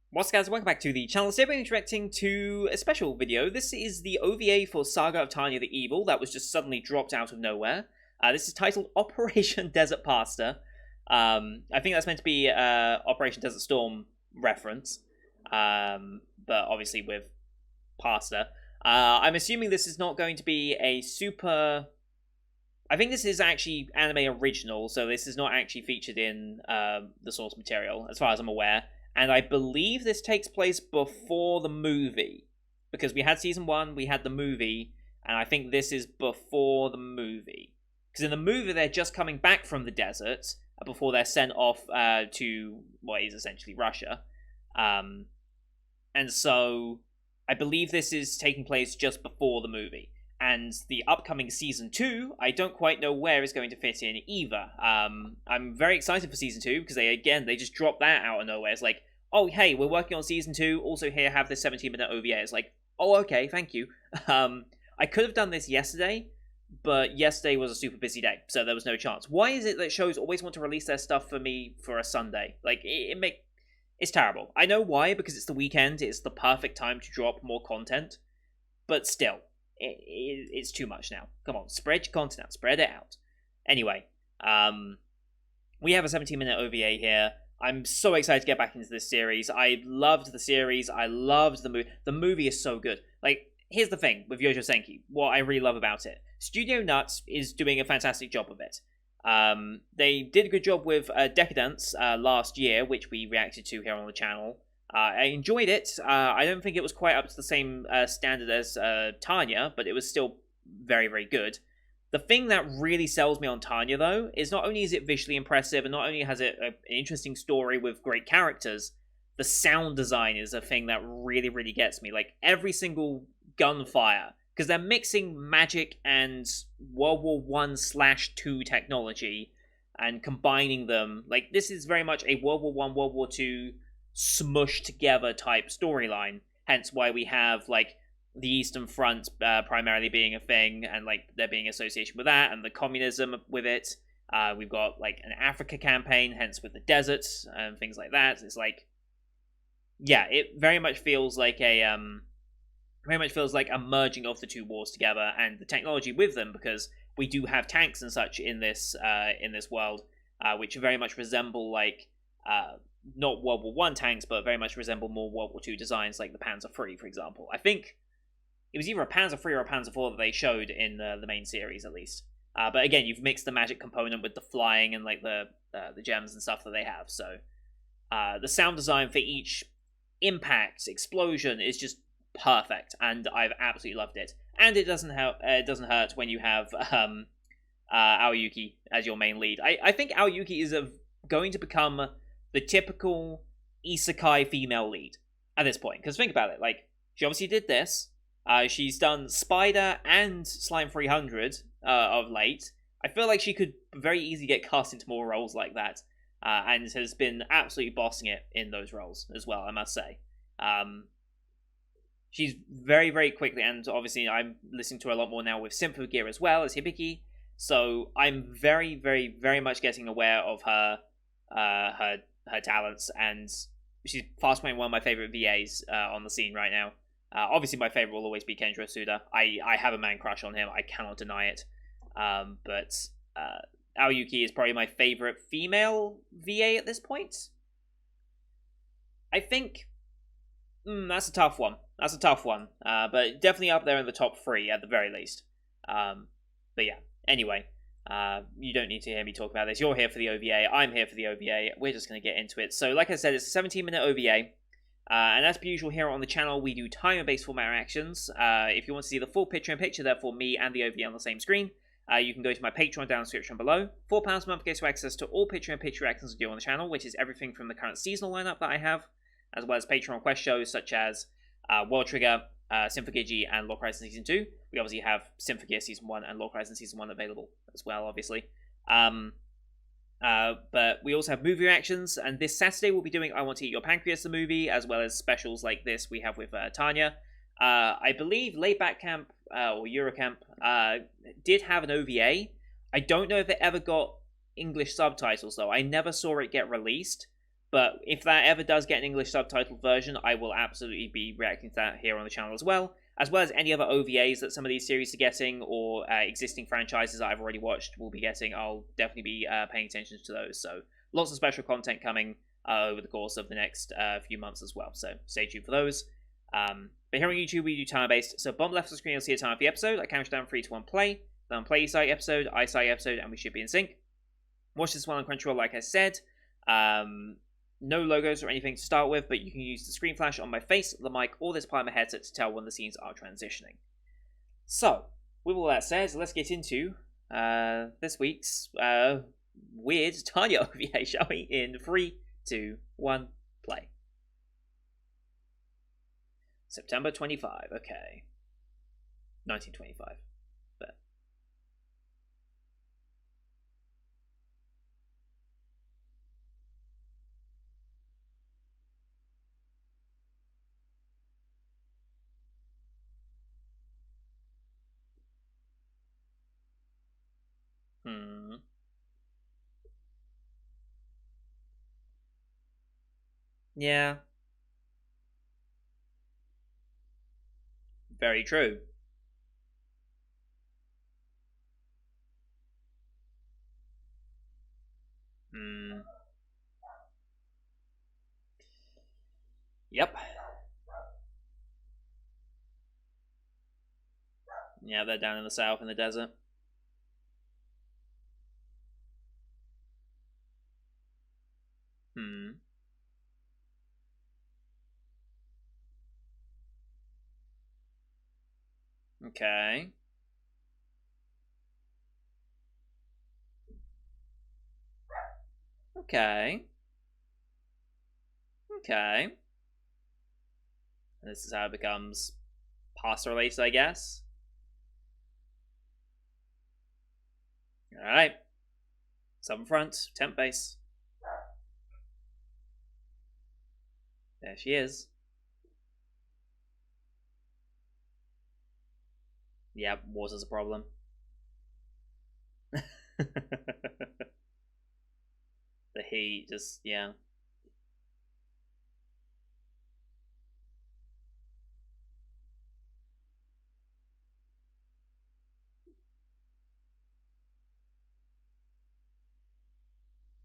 What's up, guys? Welcome back to the channel. Today we're reacting to a special video. This is the OVA for Saga of Tanya the Evil that was just suddenly dropped out of nowhere. This is titled Operation Desert Pasta. I think that's meant to be Operation Desert Storm reference, but obviously with pasta. I'm assuming this is not going to be a super... I think this is actually anime original, so this is not actually featured in the source material, as far as I'm aware. And I believe this takes place before the movie. Because we had season 1, we had the movie, and I think this is before the movie. Because in the movie, they're just coming back from the desert before they're sent off to what is essentially Russia. And so I believe this is taking place just before the movie. And the upcoming season 2, I don't quite know where it's going to fit in either. I'm very excited for season 2 because they just dropped that out of nowhere. It's like, oh, hey, we're working on season 2. Also, here, have this 17-minute OVA. It's like, oh, okay, thank you. I could have done this yesterday, but yesterday was a super busy day, so there was no chance. Why is it that shows always want to release their stuff for me for a Sunday? Like, it's terrible. I know why, because it's the weekend. It's the perfect time to drop more content, but still. It's too much now. Come on, spread your content out. Spread it out. Anyway, we have a 17-minute OVA here. I'm so excited to get back into this series. I loved the series. I loved the movie. The movie is so good. Like, here's the thing with Youjo Senki. What I really love about it. Studio Nuts is doing a fantastic job of it. They did a good job with Decadence last year, which we reacted to here on the channel. I enjoyed it. I don't think it was quite up to the same standard as Tanya, but it was still very, very good. The thing that really sells me on Tanya, though, is not only is it visually impressive, and not only has it an interesting story with great characters, the sound design is a thing that really, really gets me. Like, every single gunfire, because they're mixing magic and World War I/2 technology, and combining them. Like, this is very much a World War I, World War II smushed together type storyline, hence why we have like the Eastern Front primarily being a thing, and like there being association with that, and the communism with it. We've got like an Africa campaign, hence with the deserts and things like that. It's like, yeah, it very much feels like a merging of the two wars together and the technology with them, because we do have tanks and such in this world, which very much resemble like not World War I tanks, but very much resemble more World War II designs, like the Panzer III, for example. I think it was either a Panzer III or a Panzer IV that they showed in the main series, at least. But again, you've mixed the magic component with the flying and like the gems and stuff that they have. So the sound design for each impact, explosion is just perfect, and I've absolutely loved it. And it doesn't hurt when you have Aoyuki as your main lead. I think Aoyuki is going to become the typical isekai female lead at this point. Because think about it, like, she obviously did this. She's done Spider and Slime 300 of late. I feel like she could very easily get cast into more roles like that. And has been absolutely bossing it in those roles as well, I must say. She's very, very quickly, and obviously I'm listening to her a lot more now with Sympathy Gear as well as Hibiki. So I'm very, very, very much getting aware of her talents, and she's fast playing one of my favorite VAs on the scene right now. Obviously, my favorite will always be Kenjiro Suda. I have a man crush on him. I cannot deny it. But Aoyuki is probably my favorite female VA at this point. I think that's a tough one. That's a tough one. But definitely up there in the top 3 at the very least. But yeah. Anyway. You don't need to hear me talk about this. You're here for the OVA. I'm here for the OVA. We're just going to get into it. So, like I said, it's a 17-minute OVA. And as per usual here on the channel, we do timer-based format reactions. If you want to see the full picture-in-picture there for me and the OVA on the same screen, you can go to my Patreon down in the description below. £4 a month gets you access to all picture-in-picture reactions we do on the channel, which is everything from the current seasonal lineup that I have, as well as Patreon request shows such as World Trigger, Symphogear, and Lock Horizon Season 2. We obviously have Symphogear Season 1 and Lock Horizon Season 1 available as well, obviously. But we also have movie reactions, and this Saturday we'll be doing I Want to Eat Your Pancreas, the movie, as well as specials like this we have with Tanya. I believe Laidback Camp, or Eurocamp, did have an OVA. I don't know if it ever got English subtitles, though. I never saw it get released. But if that ever does get an English subtitled version, I will absolutely be reacting to that here on the channel as well as any other OVAs that some of these series are getting, or existing franchises that I've already watched will be getting. I'll definitely be paying attention to those. So lots of special content coming over the course of the next few months as well. So stay tuned for those. But here on YouTube, we do timer based. So bottom left of the screen, you'll see a timer for the episode. I count down 3, 2, 1, play. Then play site episode, iSight episode, and we should be in sync. Watch this one on Crunchyroll, like I said. No logos or anything to start with, but you can use the screen flash on my face, the mic, or this part of my headset to tell when the scenes are transitioning. So, with all that said, let's get into this week's weird Tanya OVA, shall we? In 3, 2, 1, play. September 25, okay. 1925. But yeah, very true. Yep. Yeah, they're down in the south in the desert. Okay. Okay. Okay. And this is how it becomes pasta related, I guess. Alright. Southern Front, temp base. There she is. Yep, water's a problem. The heat, just, yeah.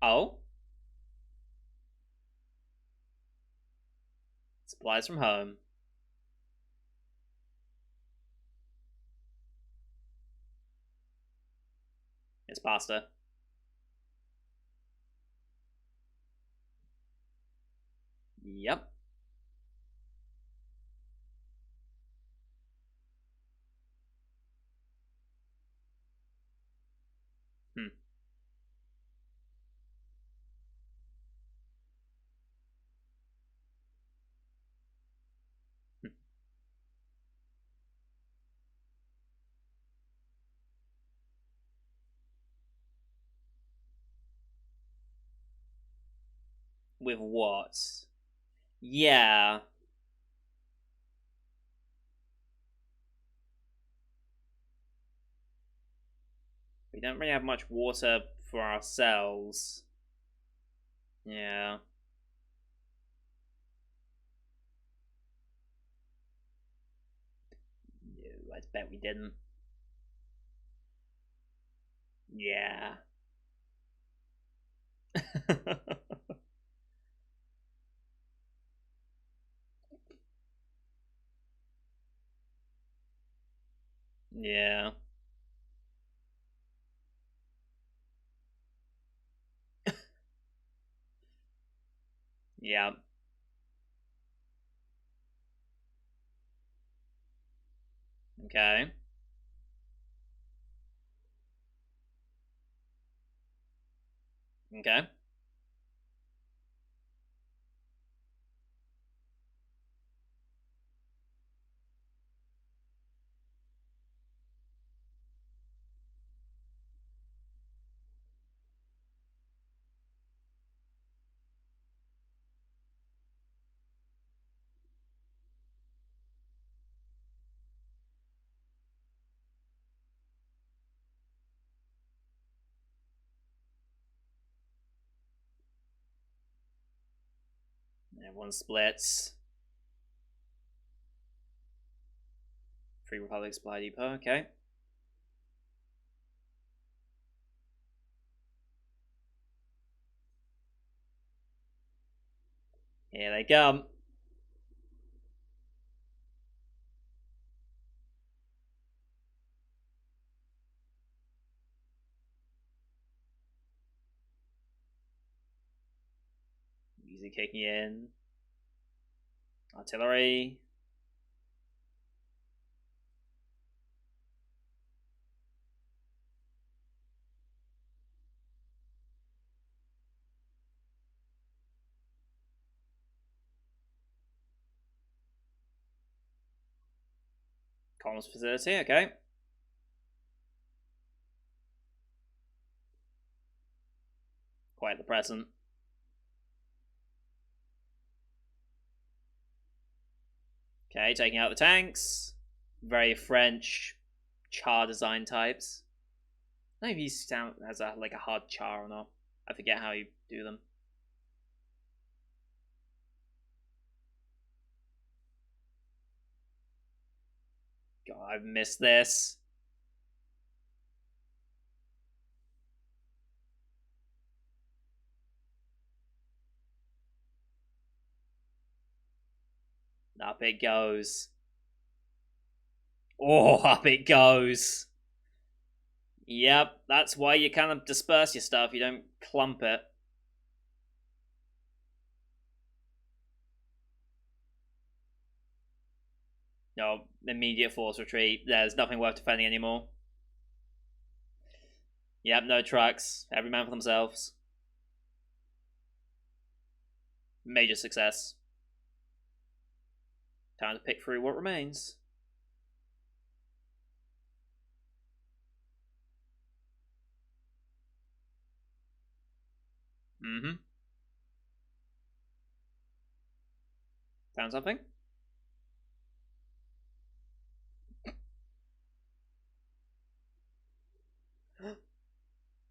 Oh? Supplies from home. It's pasta. Yep. Hmm. With what? Yeah. We don't really have much water for ourselves. Yeah. No, I bet we didn't. Yeah. Yeah. Yeah. Okay. Okay. Everyone splits. Free Republic Supply Depot, okay. Here they come. Music kicking in. Artillery. Comms facility, okay. Quite the present. Okay, taking out the tanks. Very French char design types. I don't know if you sound as a like a hard char or not. I forget how you do them. God, I've missed this. Up it goes. Oh, up it goes. Yep, that's why you kind of disperse your stuff. You don't clump it. No, immediate force retreat. There's nothing worth defending anymore. Yep, no trucks. Every man for themselves. Major success. Time to pick through what remains. Mm-hmm. Found something?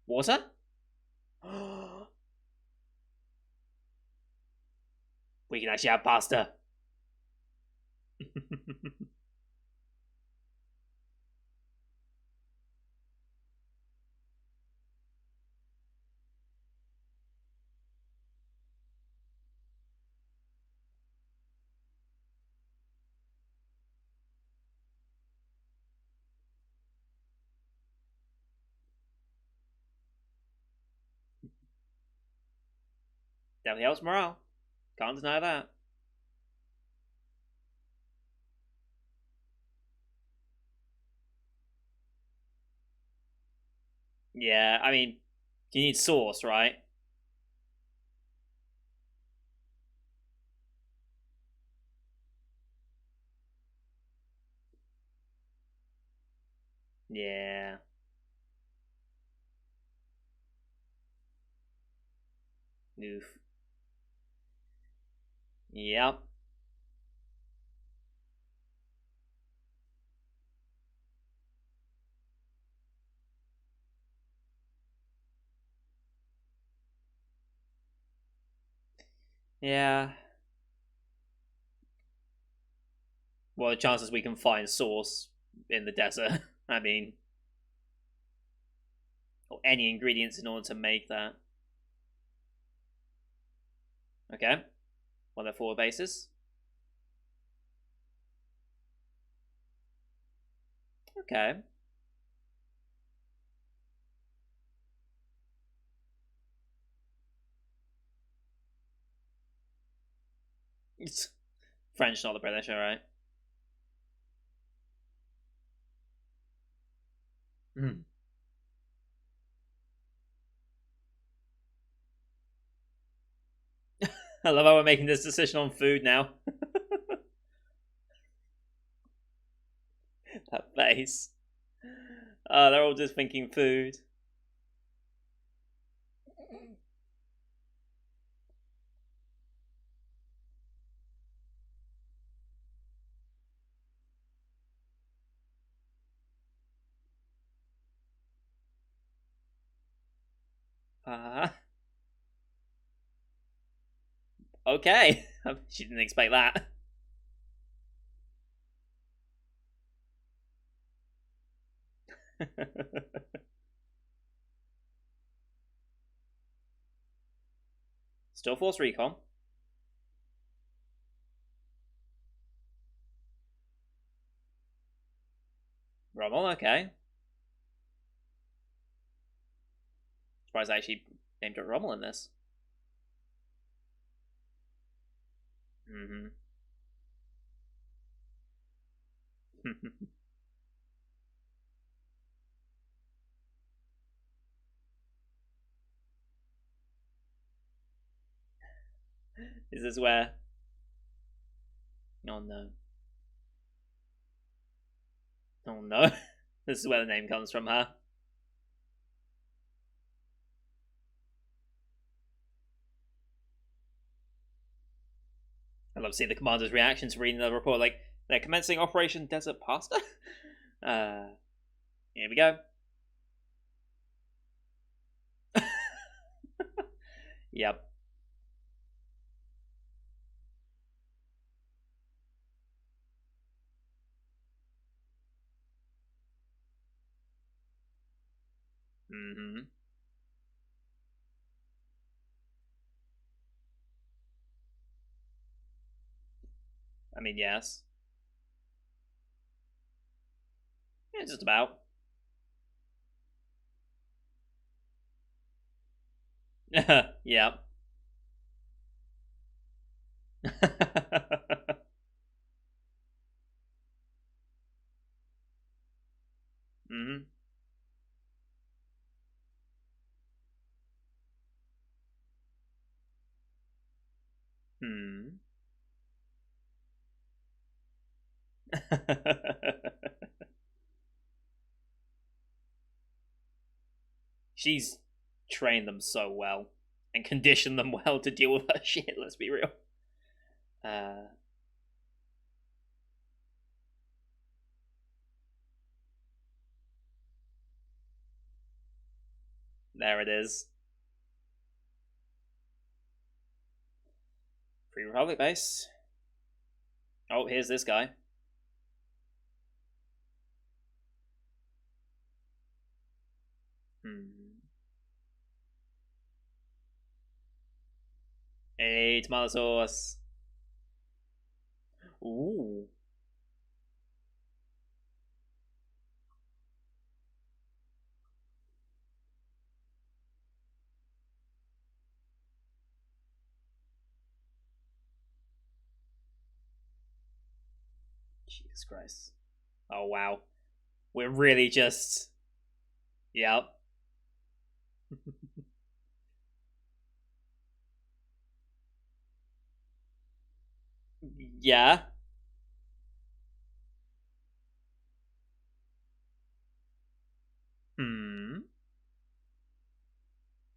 Water? We can actually have pasta. Definitely helps morale. Can't deny that. Yeah, I mean, you need sauce, right? Yeah. Oof. Yep. Yeah. Well, the chances we can find sauce in the desert. I mean, or any ingredients in order to make that. Okay. Well, they're forward bases. Okay. It's French, not the British, alright. Mm. I love how we're making this decision on food now. That face. They're all just thinking food. Uh, Okay. She didn't expect that. Still Force Recon. Rommel, okay. Surprised I actually named it Rommel in this. Mm-hmm. Is this where? Oh no. Oh no. This is where the name comes from, huh? I love seeing the commander's reaction to reading the report. Like, they're commencing Operation Desert Pasta? uh, here we go. Yep. Mm-hmm. I mean, yes. Yeah, just about. Yep. Mm-hmm. Hmm. She's trained them so well and conditioned them well to deal with her shit, let's be real. Uh, there it is. Free Republic base. Oh, here's this guy. Hmm. Hey, tomato sauce. Ooh. Jesus Christ. Oh, wow. We're really just. Yep. Yeah. Hmm.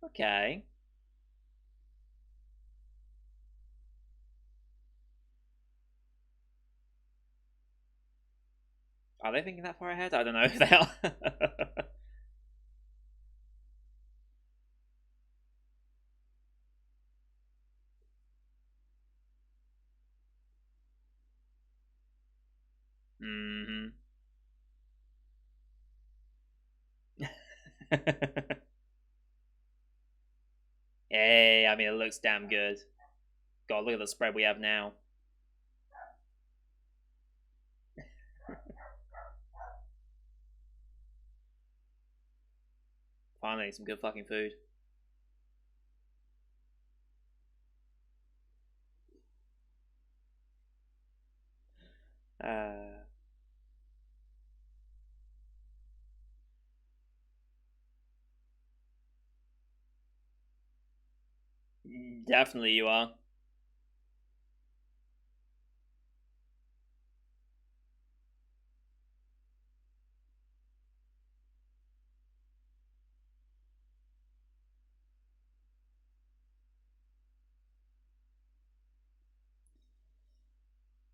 Okay. Are they thinking that far ahead? I don't know if they are. Hmm. Hey, I mean, it looks damn good. God, look at the spread we have now. Finally, some good fucking food. Uh, Definitely you are.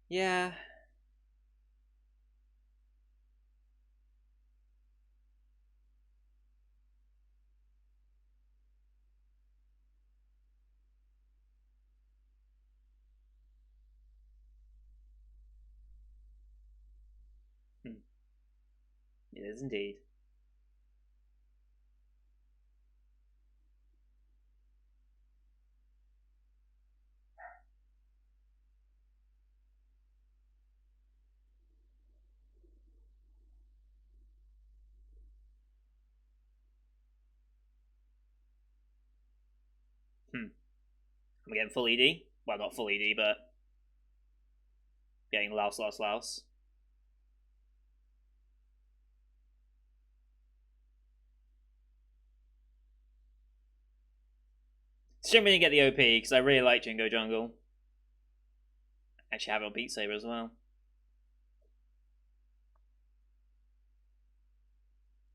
Yeah. It is indeed. I'm getting full ED. Well, not full ED, but getting louse. Shame we didn't get the OP, because I really like Jingo Jungle. Actually have it on Beat Saber as well.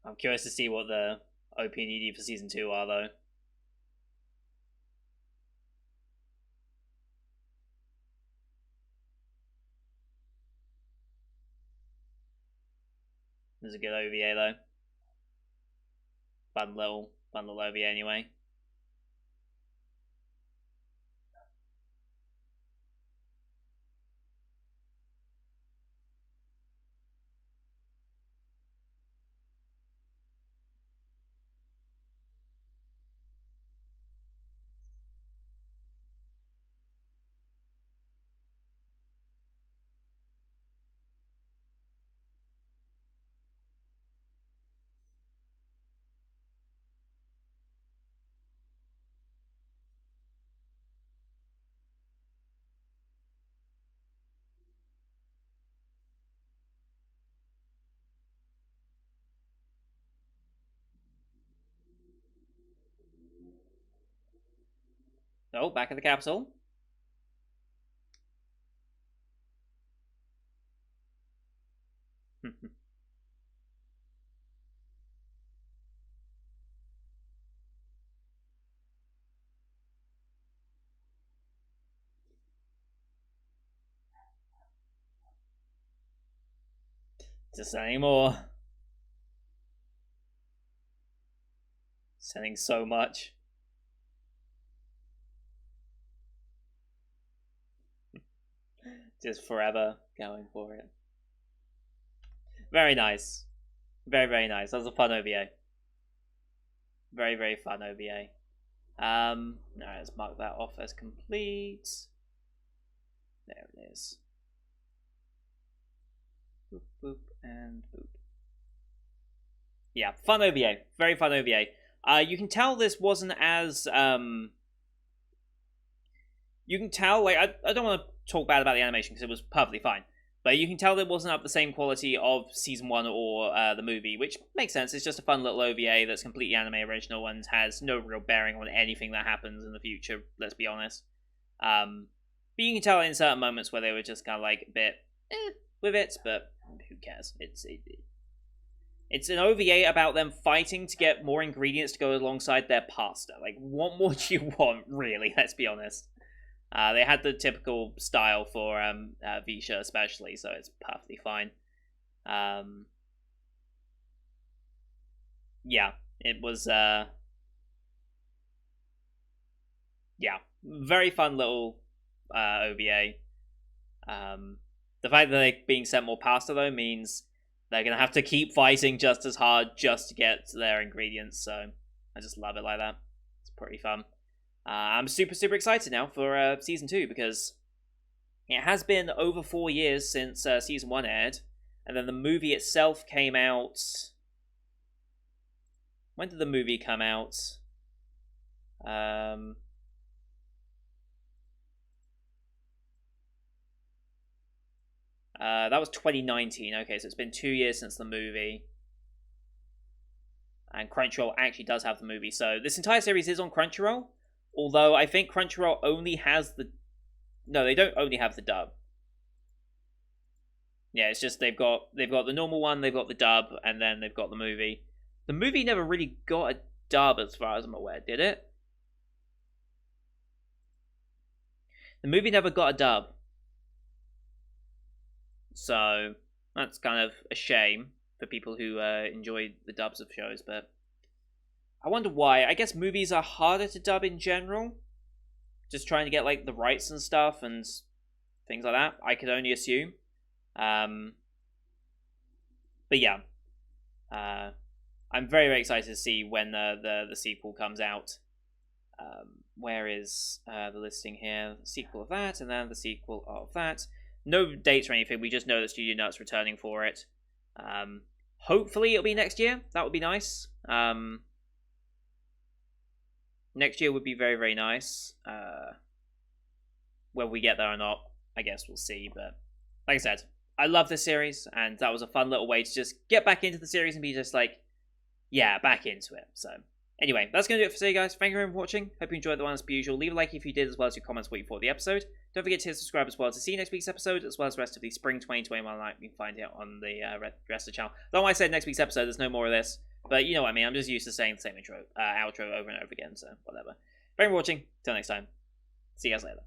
I'm curious to see what the OP and ED for Season 2 are, though. This is a good OVA, though. Fun little OVA, anyway. Oh, back at the capital. Just anymore. Sending so much. Just forever going for it. Very nice. Very, very nice. That was a fun OVA. Very, very fun OVA. Alright, let's mark that off as complete. There it is. Boop, boop, and boop. Yeah, fun OVA. Very fun OVA. You can tell this wasn't as, you can tell, like, I don't want to talk bad about the animation because it was perfectly fine. But you can tell it wasn't up the same quality of Season 1 or the movie, which makes sense. It's just a fun little OVA that's completely anime original and has no real bearing on anything that happens in the future, let's be honest. But you can tell in certain moments where they were just kind of like a bit with it, but who cares? It's an OVA about them fighting to get more ingredients to go alongside their pasta. Like, what more do you want, really? Let's be honest. They had the typical style for Visha especially, so it's perfectly fine. Yeah, it was yeah, very fun little OVA. The fact that they're being sent more pasta though means they're gonna have to keep fighting just as hard just to get their ingredients. So I just love it like that. It's pretty fun. I'm super excited now for Season 2 because it has been over 4 years since Season 1 aired, and then the movie itself came out... When did the movie come out? That was 2019. Okay, so it's been 2 years since the movie. And Crunchyroll actually does have the movie. So this entire series is on Crunchyroll. Although I think Crunchyroll only has the... No, they don't only have the dub. Yeah, it's just they've got the normal one, they've got the dub, and then they've got the movie. The movie never really got a dub as far as I'm aware, did it? The movie never got a dub. So that's kind of a shame for people who enjoy the dubs of shows, but I wonder why. I guess movies are harder to dub in general. Just trying to get like the rights and stuff and things like that. I could only assume. But yeah. I'm very, very excited to see when the sequel comes out. Where is the listing here? The sequel of that, and then the sequel of that. No dates or anything. We just know that Studio Nut's returning for it. Hopefully it'll be next year. That would be nice. Next year would be very, very nice. Whether we get there or not, I guess we'll see. But like I said, I love this series, and that was a fun little way to just get back into the series and be just like, yeah, back into it. So anyway, that's going to do it for today, guys. Thank you very much for watching. Hope you enjoyed the one as per usual. Leave a like if you did, as well as your comments what you thought of the episode. Don't forget to hit subscribe as well to see next week's episode, as well as the rest of the Spring 2021 lineup. You can find it on the rest of the channel. Though I said next week's episode, there's no more of this. But you know what I mean. I'm just used to saying the same outro over and over again, so whatever. Thank you for watching. Till next time. See you guys later.